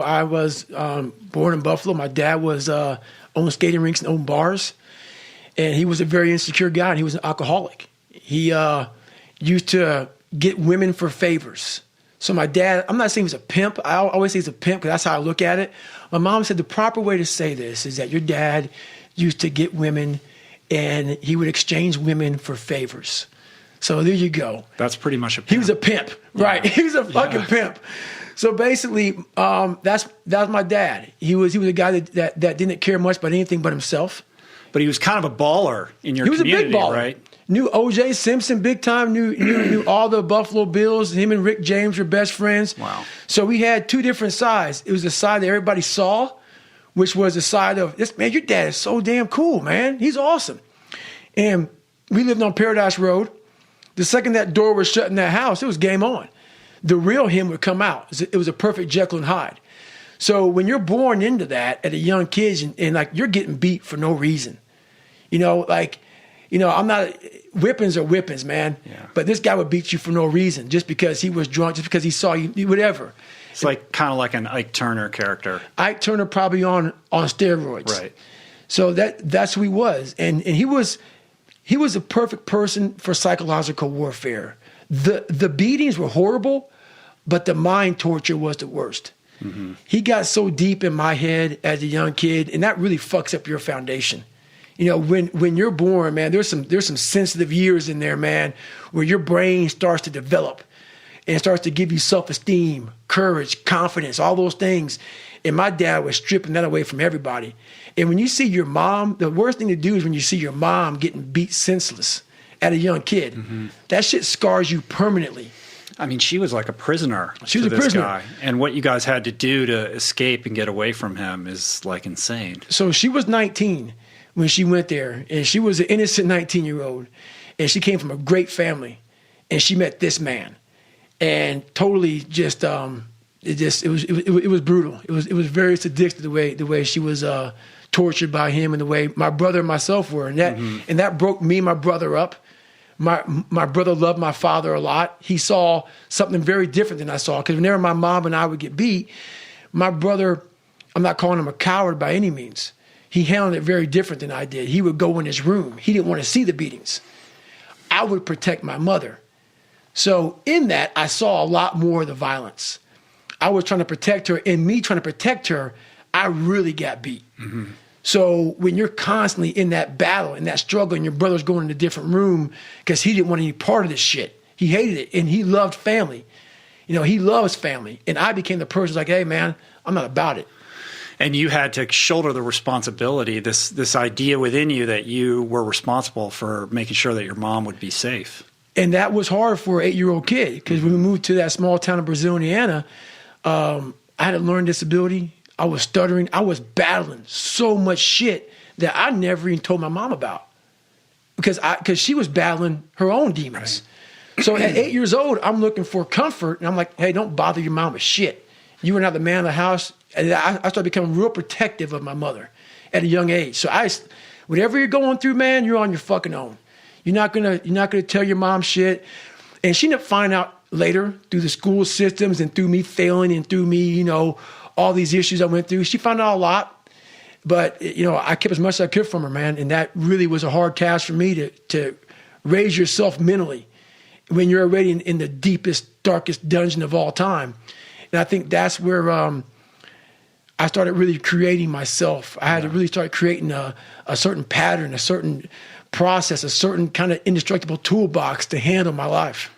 I was born in Buffalo. My dad was owned skating rinks and owned bars. And he was a very insecure guy, and he was an alcoholic. He used to get women for favors. So my dad, I'm not saying he was a pimp. I always say he's a pimp because that's how I look at it. My mom said the proper way to say this is that your dad used to get women, and he would exchange women for favors. So there you go. That's pretty much a pimp. He was a pimp, right? He was a fucking pimp. So basically, that's my dad. He was a guy that didn't care much about anything but himself. But he was kind of a baller in your community, He was a big baller, right? Knew O.J. Simpson big time. Knew all the Buffalo Bills. Him and Rick James were best friends. Wow. So we had two different sides. It was the side that everybody saw, which was the side of this man. Your dad is so damn cool, man. He's awesome. And we lived on Paradise Road. The second that door was shut in that house, it was game on. The real him would come out. It was a perfect Jekyll and Hyde. So when you're born into that at a young kid, and like you're getting beat for no reason, I'm not. Whippings are whippings, man. Yeah. But this guy would beat you for no reason, just because he was drunk, just because he saw you, whatever. It's like kind of like an Ike Turner character. Ike Turner probably on steroids. Right. So that's who he was, and he was a perfect person for psychological warfare. The beatings were horrible, but the mind torture was the worst. Mm-hmm. He got so deep in my head as a young kid, and that really fucks up your foundation. When you're born, man, there's some sensitive years in there, man, where your brain starts to develop and starts to give you self-esteem, courage, confidence, all those things. And my dad was stripping that away from everybody. And when you see your mom, the worst thing to do is when you see your mom getting beat senseless at a young kid. Mm-hmm. That shit scars you permanently. I mean, she was like a prisoner. She was a prisoner. Guy. And what you guys had to do to escape and get away from him is like insane. So she was 19 when she went there, and she was an innocent 19-year-old, and she came from a great family, and she met this man, and totally just it was brutal. It was very sadistic the way she was tortured by him, and the way my brother and myself were, and that broke me and my brother up. My brother loved my father a lot. He saw something very different than I saw, because whenever my mom and I would get beat, my brother, I'm not calling him a coward by any means. He handled it very different than I did. He would go in his room. He didn't want to see the beatings. I would protect my mother. So in that, I saw a lot more of the violence. I was trying to protect her. In me trying to protect her, I really got beat. Mm-hmm. So when you're constantly in that battle, in that struggle, and your brother's going in a different room because he didn't want any part of this shit. He hated it, and he loved family. He loves family. And I became the person like, hey, man, I'm not about it. And you had to shoulder the responsibility, this idea within you that you were responsible for making sure that your mom would be safe. And that was hard for an 8-year-old kid, because when we moved to that small town of Brazil, Indiana, I had a learning disability. I was stuttering. I was battling so much shit that I never even told my mom about, because she was battling her own demons. Right. So at 8 years old, I'm looking for comfort, and I'm like, hey, don't bother your mom with shit. You were not the man of the house. And I started becoming real protective of my mother at a young age. So whatever you're going through, man, you're on your fucking own. You're not gonna tell your mom shit. And she ended up finding out later through the school systems and through me failing and through me, all these issues I went through. She found out a lot, but I kept as much as I could from her, man. And that really was a hard task for me to raise yourself mentally when you're already in the deepest, darkest dungeon of all time. And I think that's where I started really creating myself. I had to really start creating a certain pattern, a certain process, a certain kind of indestructible toolbox to handle my life.